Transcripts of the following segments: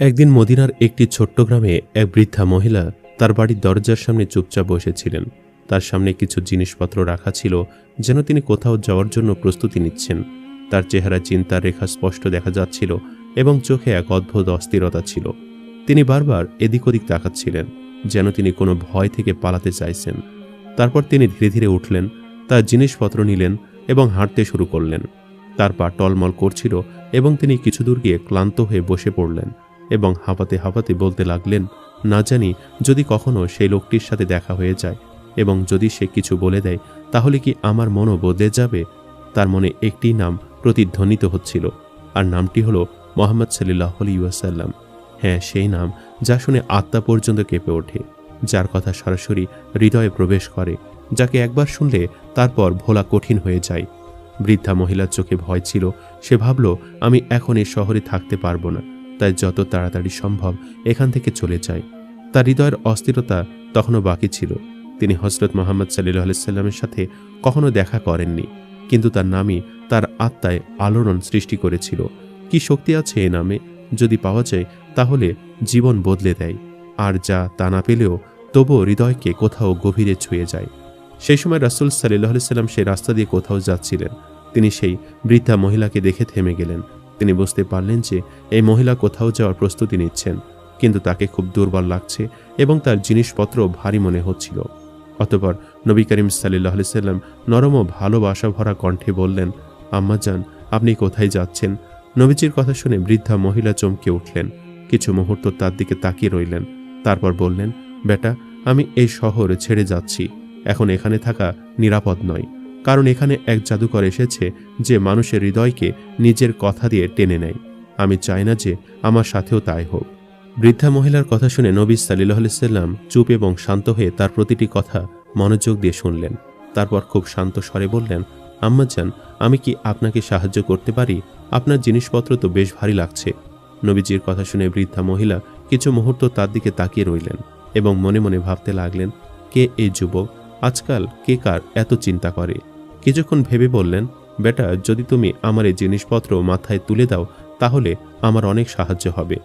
একদিন মদিনার একটি ছোট্ট গ্রামে এক বৃদ্ধা মহিলা তার বাড়ির দরজার সামনে চুপচাপ বসেছিলেন। তার সামনে কিছু জিনিসপত্র রাখা ছিল, যেন তিনি কোথাও যাওয়ার জন্য প্রস্তুতি নিচ্ছেন। তার চেহারা চিন্তার রেখা স্পষ্ট দেখা যাচ্ছিল এবং চোখে এক অদ্ভুত অস্থিরতা ছিল। তিনি বারবার এদিক ওদিক তাকাচ্ছিলেন, যেন তিনি কোনো ভয় থেকে পালাতে চাইছেন। তারপর তিনি ধীরে ধীরে উঠলেন, তার জিনিসপত্র নিলেন এবং হাঁটতে শুরু করলেন। তার পা টলমল করছিল এবং তিনি কিছু দূর গিয়ে ক্লান্ত হয়ে বসে পড়লেন এবং হাঁপাতে হাঁপাতে বলতে লাগলেন, না জানি যদি কখনো সেই লোকটির সাথে দেখা হয়ে যায় এবং যদি সে কিছু বলে দেয়, তাহলে কি আমার মনও বদলে যাবে? তার মনে একটি নাম প্রতিধ্বনিত হচ্ছিল, আর নামটি হলো মুহাম্মদ সাল্লাল্লাহু আলাইহি ওয়াসাল্লাম। হ্যাঁ, সেই নাম যা শুনে আত্মা পর্যন্ত কেঁপে ওঠে, যার কথা সরাসরি হৃদয়ে প্রবেশ করে, যাকে একবার শুনলে তারপর ভোলা কঠিন হয়ে যায়। বৃদ্ধা মহিলার চোখে ভয় ছিল। সে ভাবল, আমি এখন এই শহরে থাকতে পারবো না, তাই যত তাড়াতাড়ি সম্ভব এখান থেকে চলে যাই। তার হৃদয়ের অস্থিরতা তখনও বাকি ছিল। তিনি হযরত মুহাম্মদ সাল্লাল্লাহু আলাইহি সাল্লামের সাথে কখনো দেখা করেননি, কিন্তু তার নামই তার আত্মায় আলোড়ন সৃষ্টি করেছিল। কি শক্তি আছে এ নামে! যদি পাওয়া যায় তাহলে জীবন বদলে দেয়, আর যা তা না পেলেও তবুও হৃদয়কে কোথাও গভীরে ছুঁয়ে যায়। সেই সময় রাসূল সাল্লাল্লাহু আলাইহি সাল্লাম সেই রাস্তা দিয়ে কোথাও যাচ্ছিলেন। তিনি সেই বৃদ্ধা মহিলাকে দেখে থেমে গেলেন। তিনি বুঝতে পারলেন যে এই মহিলা কোথাও যাওয়ার প্রস্তুতি নিচ্ছেন, কিন্তু তাকে খুব দুর্বল লাগছে এবং তার জিনিসপত্র ভারী মনে হচ্ছিল। অতঃপর নবী করিম সাল্লাল্লাহু আলাইহি সাল্লাম নরম ও ভালোবাসা ভরা কণ্ঠে বললেন, আম্মাজান, আপনি কোথায় যাচ্ছেন? নবীজির কথা শুনে বৃদ্ধা মহিলা চমকে উঠলেন। কিছু মুহূর্ত তার দিকে তাকিয়ে রইলেন। তারপর বললেন, বেটা, আমি এই শহর ছেড়ে যাচ্ছি। এখন এখানে থাকা নিরাপদ নয়, কারণ এখানে এক জাদুকর এসেছে যে মানুষের হৃদয়কে নিজের কথা দিয়ে টেনে নেয়। আমি চাই না যে আমার সাথেও তাই হোক। বৃদ্ধা মহিলার কথা শুনে নবী সাল্লাল্লাহু আলাইহি সাল্লাম চুপ এবং শান্ত হয়ে তার প্রতিটি কথা মনোযোগ দিয়ে শুনলেন। তারপর খুব শান্ত স্বরে বললেন, আম্মাজান, আমি কি আপনাকে সাহায্য করতে পারি? আপনার জিনিসপত্র তো বেশ ভারী লাগছে। নবীজির কথা শুনে বৃদ্ধা মহিলা কিছু মুহূর্ত তার দিকে তাকিয়ে রইলেন এবং মনে মনে ভাবতে লাগলেন, কে এই যুবক? আজকাল কে কার এত চিন্তা করে? কিছুক্ষণ ভেবে বললেন, বেটা, যদি তুমি আমার এই জিনিসপত্র মাথায় তুলে দাও তাহলে আমার অনেক সাহায্য হবে।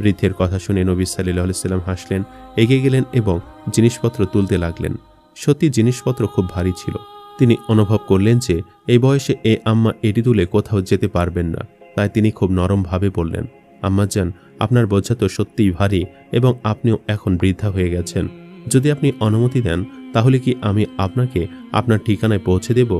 বৃদ্ধের কথা শুনে নবী সাল্লাল্লাহু আলাইহি সাল্লাম হাসলেন, এগিয়ে গেলেন এবং জিনিসপত্র তুলতে লাগলেন। সত্যি জিনিসপত্র খুব ভারী ছিল। তিনি অনুভব করলেন যে এই বয়সে এ আম্মা এটি তুলে কোথাও যেতে পারবেন না। তাই তিনি খুব নরমভাবে বললেন, আম্মাজান, আপনার বোঝা তো সত্যিই ভারী এবং আপনিও এখন বৃদ্ধা হয়ে গেছেন। যদি আপনি অনুমতি দেন তাহলে কি আমি আপনাকে আপনার ঠিকানায় পৌঁছে দেব?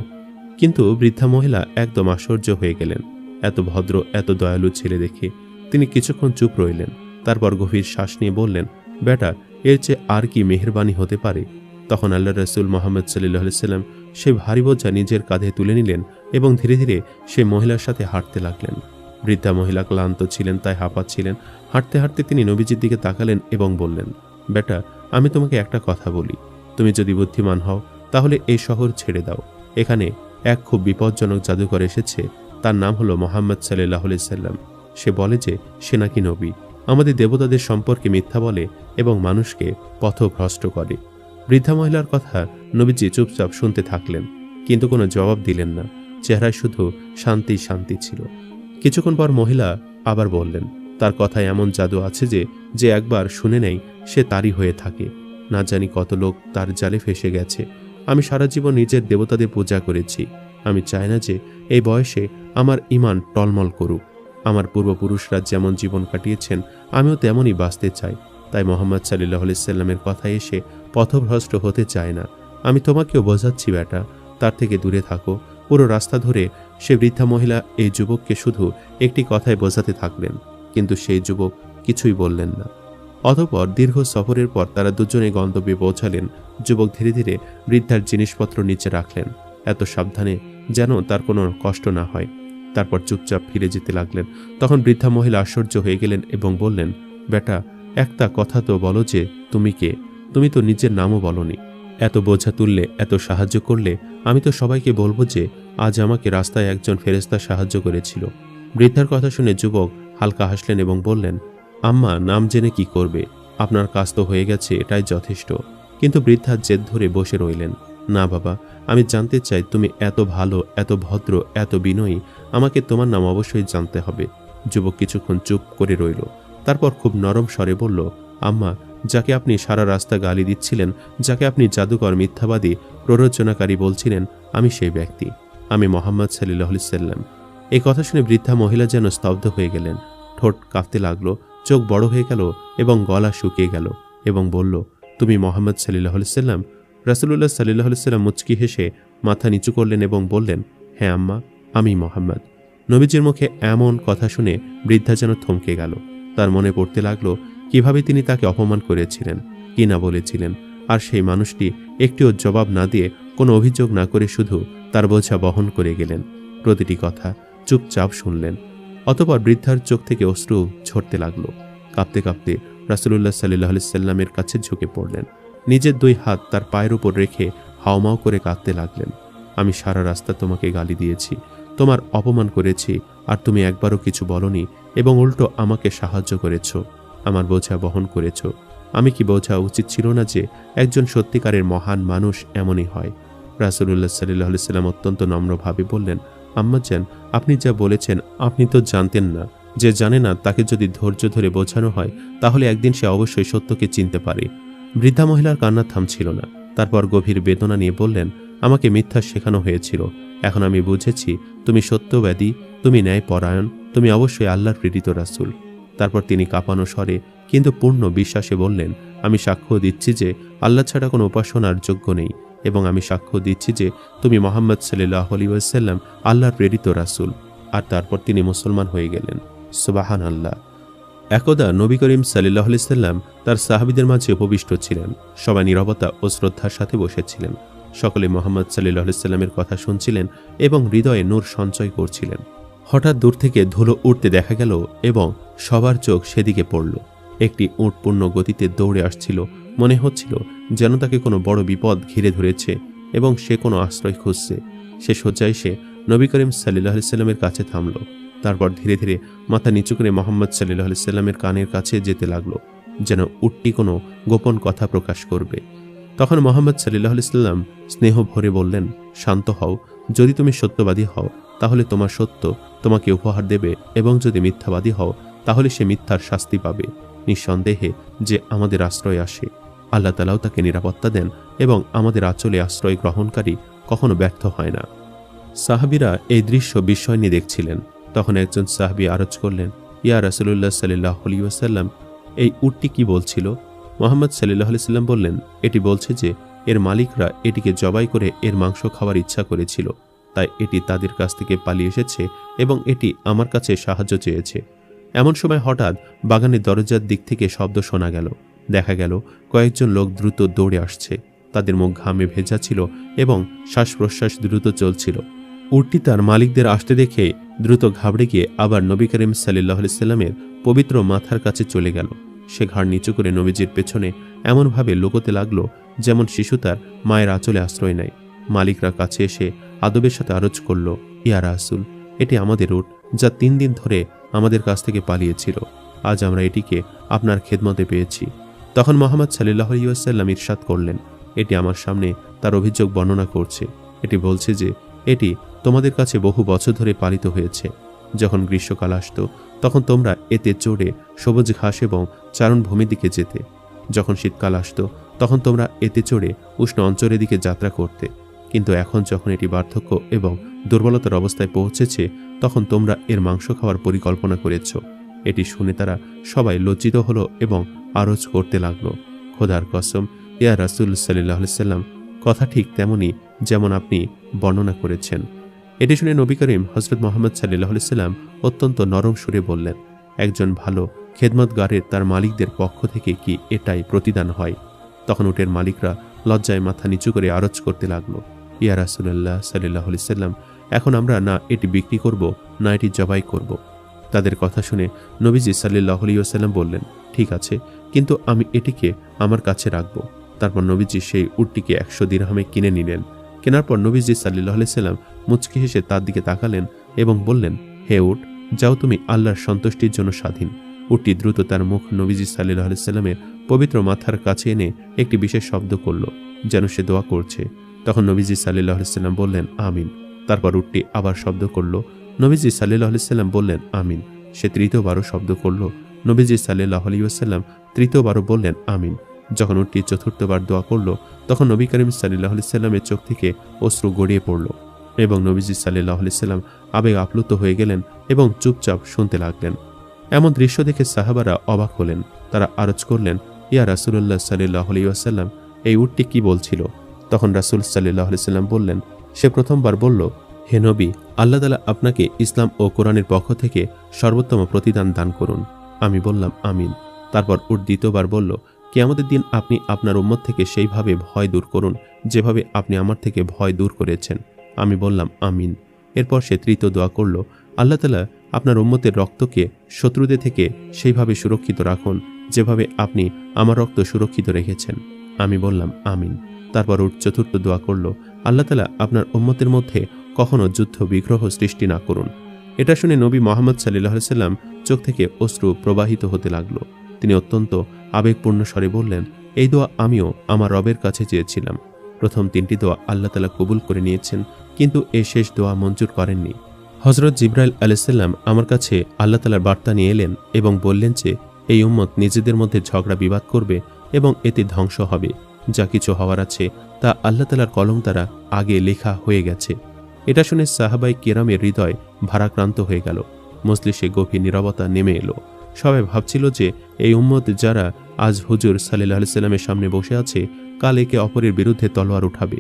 কিন্তু বৃদ্ধা মহিলা একদম আশ্চর্য হয়ে গেলেন এত ভদ্র, এত দয়ালু ছেলে দেখে। তিনি কিছুক্ষণ চুপ রইলেন। তারপর গভীর শ্বাস নিয়ে বললেন, বেটা, এর চেয়ে আর কি মেহেরবানি হতে পারে? তখন আল্লাহ রাসূল মুহাম্মদ সাল্লাল্লাহু আলাইহি সাল্লাম সেই ভারী বোঝা নিজের কাঁধে তুলে নিলেন এবং ধীরে ধীরে সেই মহিলার সাথে হাঁটতে লাগলেন। বৃদ্ধা মহিলা ক্লান্ত ছিলেন, তাই হাঁপাচ্ছিলেন। হাঁটতে হাঁটতে তিনি নবীজির দিকে তাকালেন এবং বললেন, বেটা, আমি তোমাকে একটা কথা বলি। তুমি যদি বুদ্ধিমান হও তাহলে এই শহর ছেড়ে দাও। এখানে এক খুব বিপজ্জনক জাদুকর এসেছে। তার নাম হলো মুহাম্মদ সাল্লাল্লাহু আলাইহি সাল্লাম। সে বলে যে সে নাকি নবী, আমাদের দেবতাদের সম্পর্কে মিথ্যা বলে এবং মানুষকে পথভ্রষ্ট করে। বৃদ্ধা মহিলার কথা নবীজি চুপচাপ শুনতে থাকলেন, কিন্তু কোনো জবাব দিলেন না। চেহারায় শুধু শান্তি শান্তি ছিল। কিছুক্ষণ পর মহিলা আবার বললেন, তার কথায় এমন জাদু আছে যে যে একবার শুনে নেয় সে তারই হয়ে থাকে। না জানি কত লোক তার জালে ফেসে গেছে। আমি সারা জীবন নিজের দেবতাদের পূজা করেছি। আমি চাই না যে এই বয়সে আমার ঈমান টলমল করুক। আমার পূর্বপুরুষরা যেমন জীবন কাটিয়েছেন আমিও তেমনই বাঁচতে চাই। তাই মুহাম্মদ সাল্লাল্লাহু আলাইহি সাল্লামের কথায় এসে পথভ্রষ্ট হতে চায় না। আমি তোমাকেও বোঝাচ্ছি, বেটা, তার থেকে দূরে থাকো। পুরো রাস্তা ধরে সে বৃদ্ধা মহিলা এই যুবককে শুধু একটি কথায় বোঝাতে থাকলেন, কিন্তু সেই যুবক কিছুই বললেন না। অতঃপর দীর্ঘ সফরের পর তারা দুজনে গন্তব্যে পৌঁছালেন। যুবক ধীরে ধীরে বৃদ্ধার জিনিসপত্র নিচে রাখলেন, এত সাবধানে যেন তার কোনো কষ্ট না হয়। তারপর চুপচাপ ফিরে যেতে লাগলেন। তখন বৃদ্ধা মহিলা আশ্চর্য হয়ে গেলেন এবং বললেন, বেটা, একটা কথা তো বলো যে তুমি কে? তুমি তো নিজের নামও বলনি। এত বোঝা তুললে, এত সাহায্য করলে, আমি তো সবাইকে বলবো যে আজ আমাকে রাস্তায় একজন ফেরেশতা সাহায্য করেছিল। বৃদ্ধার কথা শুনে যুবক হালকা হাসলেন এবং বললেন, আম্মা, নাম জেনে কি করবে? আপনার কাজ তো হয়ে গেছে, এটাই যথেষ্ট। কিন্তু বৃদ্ধার জেদ ধরে বসে রইলেন। না বাবা, আমি জানতে চাই তুমি এত ভালো, এত ভদ্র, এত বিনয়ী, আমাকে তোমার নাম অবশ্যই জানতে হবে। যুবক কিছুক্ষণ চুপ করে রইল। তারপর খুব নরম স্বরে বলল, আম্মা, যাকে আপনি সারা রাস্তা গালি দিচ্ছিলেন, যাকে আপনি জাদুকর, মিথ্যাবাদী, প্ররোচনাকারী বলছিলেন, আমি সেই ব্যক্তি, আমি মোহাম্মদ সাল্লাল্লাহু আলাইহি সাল্লাম। এই কথা শুনে বৃদ্ধা মহিলা যেন স্তব্ধ হয়ে গেলেন। ঠোঁট কাঁপতে লাগলো, চোখ বড় হয়ে গেল এবং গলা শুকিয়ে গেল এবং বলল, তুমি মোহাম্মদ সাল্লাল্লাহু আলাইহি সাল্লাম? রাসূলুল্লাহ সাল্লাল্লাহু আলাইহি সাল্লাম মুচকি হেসে মাথা নিচু করলেন এবং বললেন, হ্যাঁ আম্মা, আমি মোহাম্মদ। নবীজির মুখে এমন কথা শুনে বৃদ্ধা যেন থমকে গেল। তার মনে পড়তে লাগলো কিভাবে তিনি তাকে অপমান করেছিলেন, কি না বলেছিলেন, আর সেই মানুষটি একটিও জবাব না দিয়ে, কোনো অভিযোগ না করে শুধু তার বোঝা বহন করে গেলেন। প্রতিটি কথা চুপচাপ শুনলেন। অতঃপর বৃদ্ধার চোখ থেকে অশ্রু ঝরতে লাগলো। কাঁপতে কাঁপতে রাসূলুল্লাহ সাল্লাল্লাহু আলাইহি সাল্লামের কাছে ঝুঁকে পড়লেন। নিজের 2 হাত তার পায়ের উপর রেখে হাউমাউ করে কাঁদতে লাগলেন। আমি সারা রাস্তা তোমাকে গালি দিয়েছি, তোমার অপমান করেছি, আর তুমি একবারও কিছু বলনি এবং উল্টো আমাকে সাহায্য করেছ, আমার বোঝা বহন করেছ। আমি কি বোঝা উচিত ছিল না যে একজন সত্যিকারের মহান মানুষ এমনই হয়? রাসূলুল্লাহ সাল্লাল্লাহু আলাইহি সাল্লাম অত্যন্ত নম্রভাবে বললেন, আম্মাজান, আপনি যা বলেছেন আপনি তো জানতেন না। যে জানে না তাকে যদি ধৈর্য ধরে বোঝানো হয় তাহলে একদিন সে অবশ্যই সত্যকে চিনতে পারে। বৃদ্ধা মহিলার কান্না থামছিল না। তারপর গভীর বেদনা নিয়ে বললেন, আমাকে মিথ্যা শেখানো হয়েছিল, এখন আমি বুঝেছি তুমি সত্যবাদী, তুমি ন্যায়পরায়ণ, তুমি অবশ্যই আল্লাহর প্রেরিত রাসূল। তারপর তিনি কাঁপানো স্বরে কিন্তু পূর্ণ বিশ্বাসে বললেন, আমি সাক্ষ্য দিচ্ছি যে আল্লাহ ছাড়া কোনো উপাসনার যোগ্য নেই, এবং আমি সাক্ষ্য দিচ্ছি যে তুমি মুহাম্মদ সাল্লাল্লাহু আলাইহি ওয়াসাল্লাম আল্লাহর প্রেরিত রাসূল। আর তারপর তিনি মুসলমান হয়ে গেলেন। সুবহানাল্লাহ। একদা নবী করিম সাল্লাল্লাহু আলাইহি সাল্লাম তার সাহাবীদের মাঝে উপবিষ্ট ছিলেন। সবাই নীরবতা ও শ্রদ্ধার সাথে বসেছিলেন। সকলে মুহাম্মদ সাল্লাল্লাহু আলাইহি সাল্লামের কথা শুনছিলেন এবং হৃদয়ে নূর সঞ্চয় করছিলেন। হঠাৎ দূর থেকে ধুলো উড়তে দেখা গেল এবং সবার চোখ সেদিকে পড়ল। একটি উট পূর্ণ গতিতে দৌড়ে আসছিল। মনে হচ্ছিল যেন তাকে কোনো বড় বিপদ ঘিরে ধরেছে এবং সে কোনো আশ্রয় খুঁজছে। সে শয্যায় সে নবী করিম সাল্লাল্লাহু আলাইহি সাল্লামের কাছে থামল। তারপর ধীরে ধীরে মাথা নিচু করে মুহাম্মদ সাল্লাল্লাহু আলাইহি সাল্লামের কানের কাছে যেতে লাগলো, যেন উটটি কোনো গোপন কথা প্রকাশ করবে। তখন মুহাম্মদ সাল্লাল্লাহু আলাইহি সাল্লাম স্নেহ ভরে বললেন, শান্ত হও, যদি তুমি সত্যবাদী হও তাহলে তোমার সত্য তোমাকে উপহার দেবে, এবং যদি মিথ্যাবাদী হও তাহলে সে মিথ্যার শাস্তি পাবে। নিঃসন্দেহে যে আমাদের আশ্রয় আসে, আল্লাহ তাআলাও তাকে নিরাপত্তা দেন, এবং আমাদের আঁচলে আশ্রয় গ্রহণকারী কখনো ব্যর্থ হয় না। সাহাবীরা এই দৃশ্য বিস্ময় নিয়ে দেখছিলেন। তখন একজন সাহাবী আরজ করলেন, ইয়া রাসূলুল্লাহ সাল্লাল্লাহু আলাইহি ওয়াসাল্লাম, এই উটটি কি বলছিল? মুহাম্মদ সাল্লাল্লাহু আলাইহি সাল্লাম বললেন, এটি বলছে যে এর মালিকরা এটিকে জবাই করে এর মাংস খাওয়ার ইচ্ছা করেছিল, তাই এটি তাদের কাছ থেকে পালিয়ে এসেছে এবং এটি আমার কাছে সাহায্য চেয়েছে। এমন সময় হঠাৎ বাগানের দরজার দিক থেকে শব্দ শোনা গেল। দেখা গেল কয়েকজন লোক দ্রুত দৌড়ে আসছে। তাদের মুখ ঘামে ভেজা ছিল এবং শ্বাস প্রশ্বাস দ্রুত চলছিল। উটটি তার মালিকদের আসতে দেখে দ্রুত ঘাবড়ে গিয়ে আবার নবী করিম সাল্লাল্লাহু আলাইহি সাল্লামের পবিত্র মাথার কাছে চলে গেল। সে ঘাড় নিচু করে নবীজির পেছনে এমনভাবে লুকোতে লাগলো যেমন শিশু তার মায়ের আঁচলে আশ্রয় নেয়। মালিকরা কাছে এসে আদবের সাথে আরজ করল, ইয়া রাসূল, এটি আমাদের উট, যা 3 দিন ধরে আমাদের কাছ থেকে পালিয়েছিল। আজ আমরা এটিকে আপনার খেদমতে পেয়েছি। তখন মুহাম্মদ সাল্লাল্লাহু আলাইহি ওয়াসাল্লাম ইরশাদ করলেন, এটি আমার সামনে তার অভিযোগ বর্ণনা করছে। এটি বলছে যে এটি তোমাদের কাছে বহু বছর ধরে পালিত হয়েছে। যখন গ্রীষ্মকাল আসত তখন তোমরা এতে চড়ে সবুজ ঘাস এবং চারণভূমির দিকে যেতে। যখন শীতকাল আসত তখন তোমরা এতে চড়ে উষ্ণ অঞ্চলের দিকে যাত্রা করতে। কিন্তু এখন যখন এটি বার্ধক্য এবং দুর্বলতার অবস্থায় পৌঁছেছে তখন তোমরা এর মাংস খাওয়ার পরিকল্পনা করেছ। এটি শুনে তারা সবাই লজ্জিত হলো এবং আরজ করতে লাগলো, খোদার কসম, ইয়া রাসূল সাল্লাল্লাহু আলাইহি সাল্লাম, কথা ঠিক তেমনই যেমন আপনি বর্ণনা করেছেন। এটি শুনে নবী করিম হযরত মুহাম্মদ সাল্লাল্লাহু আলাইহি সাল্লাম অত্যন্ত নরম সুরে বললেন, একজন ভালো খেদমতগারের তার মালিকদের পক্ষ থেকে কি এটাই প্রতিদান হয়? তখন উটের মালিকরা লজ্জায় মাথা নিচু করে আরজ করতে লাগলো, ইয়া রাসূলুল্লাহ সাল্লাল্লাহু আলাইহি সাল্লাম, এখন আমরা না এটি বিক্রি করব না এটি জবাই করব। তাদের কথা শুনে নবীজি সাল্লাল্লাহু আলাইহি ওয়াসাল্লাম বললেন, ঠিক আছে, কিন্তু আমি এটিকে আমার কাছে রাখব। তারপর নবীজি সেই উটটিকে 100 দিরহামে কিনে নিলেন। কেনার পর নবীজি সাল্লাল্লাহু আলাইহি সাল্লাম মুচকি হেসে তার দিকে তাকালেন এবং বললেন, হে উট, যাও, তুমি আল্লাহর সন্তুষ্টির জন্য স্বাধীন। উটটি দ্রুত তার মুখ নবীজি সাল্লাল্লাহু আলাইহি সাল্লামের পবিত্র মাথার কাছে এনে একটি বিশেষ শব্দ করল, যেন সে দোয়া করছে। তখন নবীজি সাল্লাল্লাহু আলাইহি সাল্লাম বললেন, আমিন। তারপর উটটি আবার শব্দ করল। নবীজি সাল্লাল্লাহু আলাইহি সাল্লাম বললেন, আমিন। সে তৃতীয়বারও শব্দ করল। নবীজি সাল্লাল্লাহু আলাইহি ওয়াসাল্লাম তৃতীয়বারও বললেন আমিন। যখন উটটি চতুর্থবার দোয়া করল, তখন নবী করিম সাল্লাল্লাহু আলাইহি সাল্লামের চোখ থেকে অশ্রু গড়িয়ে পড়ল এবং নবীজি সাল্লাল্লাহু আলাইহি সাল্লাম আবেগ আপ্লুত হয়ে গেলেন এবং চুপচাপ শুনতে লাগলেন। এমন দৃশ্য দেখে সাহাবারা অবাক হলেন। তারা আরজ করলেন, ইয়া রাসূলুল্লাহ সাল্লাল্লাহু আলাইহি ওয়াসাল্লাম, এই উটটি কি বলছিল? তখন রাসূল সাল্লাল্লাহু আলাইহি সাল্লাম বললেন, সে প্রথমবার বলল, হে নবী, আল্লাহ তাআলা আপনাকে ইসলাম ও কোরআনের পক্ষ থেকে সর্বোত্তম প্রতিদান দান করুন। আমি বললাম আমিন। তারপর উট দ্বিতীয়বার বলল, কিয়ামতের দিন আপনি আপনার উম্মত থেকে সেইভাবে ভয় দূর করুন যেভাবে আপনি আমার থেকে ভয় দূর করেছেন। আমি বললাম আমিন। এরপর সে তৃতীয় দোয়া করল, আল্লাহ তাআলা আপনার উম্মতের রক্তকে শত্রুদের থেকে সেইভাবে সুরক্ষিত রাখুন যেভাবে আপনি আমার রক্ত সুরক্ষিত রেখেছেন। আমি বললাম আমিন। তারপর উট চতুর্থ দোয়া করল, আল্লাহ তাআলা আপনার উম্মতের মধ্যে কখনো যুদ্ধ বিগ্রহ সৃষ্টি না করুন। এটা শুনে নবী মুহাম্মদ সাল্লাল্লাহু আলাইহি সাল্লাম চোখ থেকে অশ্রু প্রবাহিত হতে লাগলো। তিনি অত্যন্ত আবেগপূর্ণ স্বরে বললেন, এই দোয়া আমিও আমার রবের কাছে চেয়েছিলাম। প্রথম তিনটি দোয়া আল্লাহ তাআলা কবুল করে নিয়েছেন, কিন্তু এই শেষ দোয়া মঞ্জুর করেননি। হযরত জিবরাইল আলাইহিস সালাম আমার কাছে আল্লাহ তাআলার বার্তা নিয়ে এলেন এবং বললেন যে এই উম্মত নিজেদের মধ্যে ঝগড়া বিবাদ করবে এবং এতে ধ্বংস হবে। যা কিছু হওয়ার আছে তা আল্লাহ তাআলার কলম দ্বারা আগে লেখা হয়ে গেছে। এটা শুনে সাহাবায়ে কেরামের হৃদয় ভারাক্রান্ত হয়ে গেল। মজলিসে গভীর নীরবতা নেমে এলো। সবাই ভাবছিল যে এই উম্মত যারা আজ হুজুর সাল্লাল্লাহু আলাইহি সাল্লামের সামনে বসে আছে, কাল একে অপরের বিরুদ্ধে তলোয়ার উঠাবে।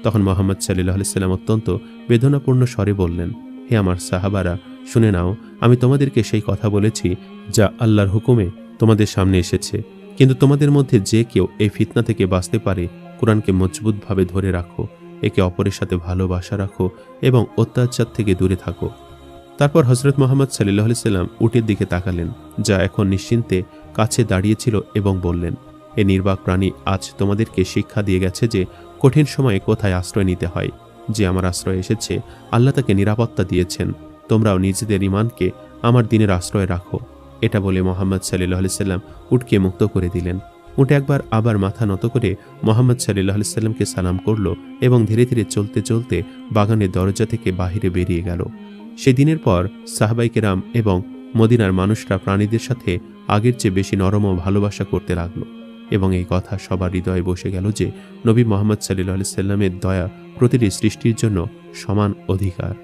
তখন মুহাম্মদ সাল্লাল্লাহু আলাইহি সাল্লাম অত্যন্ত বেদনাপূর্ণ স্বরে বললেন, হে আমার সাহাবারা, শুনে নাও, আমি তোমাদেরকে সেই কথা বলেছি যা আল্লাহর হুকুমে তোমাদের সামনে এসেছে। কিন্তু তোমাদের মধ্যে যে কেউ এই ফিতনা থেকে বাঁচতে পারে, কোরআনকে মজবুতভাবে ধরে রাখো, একে অপরের সাথে ভালোবাসা রাখো এবং অত্যাচার থেকে দূরে থাকো। তারপর হযরত মুহাম্মদ সাল্লাল্লাহু আলাইহি সাল্লাম উটের দিকে তাকালেন, যা এখন নিশ্চিন্তে কাছে দাঁড়িয়েছিল, এবং বললেন, এ নির্বাক প্রাণী আজ তোমাদেরকে শিক্ষা দিয়ে গেছে যে কঠিন সময়ে কোথায় আশ্রয় নিতে হয়। যে আমার আশ্রয়ে এসেছে, আল্লাহ তাকে নিরাপত্তা দিয়েছেন। তোমরাও নিজেদের ঈমানকে আমার দ্বীনের আশ্রয় রাখো। এটা বলে মুহাম্মদ সাল্লাল্লাহু আলাইহি সাল্লাম উটকে মুক্ত করে দিলেন। উট একবার আবার মাথা নত করে মুহাম্মদ সাল্লাল্লাহু আলাইহি সাল্লামকে সালাম করল এবং ধীরে ধীরে চলতে চলতে বাগানের দরজা থেকে বাহিরে বেরিয়ে গেল। সেদিনের পর সাহাবায়ে কেরাম এবং মদিনার মানুষরা প্রাণীদের সাথে আগের চেয়ে বেশি নরম ও ভালোবাসা করতে লাগলো, এবং এই কথা সবার হৃদয়ে বসে গেল যে নবী মুহাম্মদ সাল্লাল্লাহু আলাইহি সাল্লামের দয়া প্রতিটি সৃষ্টির জন্য সমান অধিকার।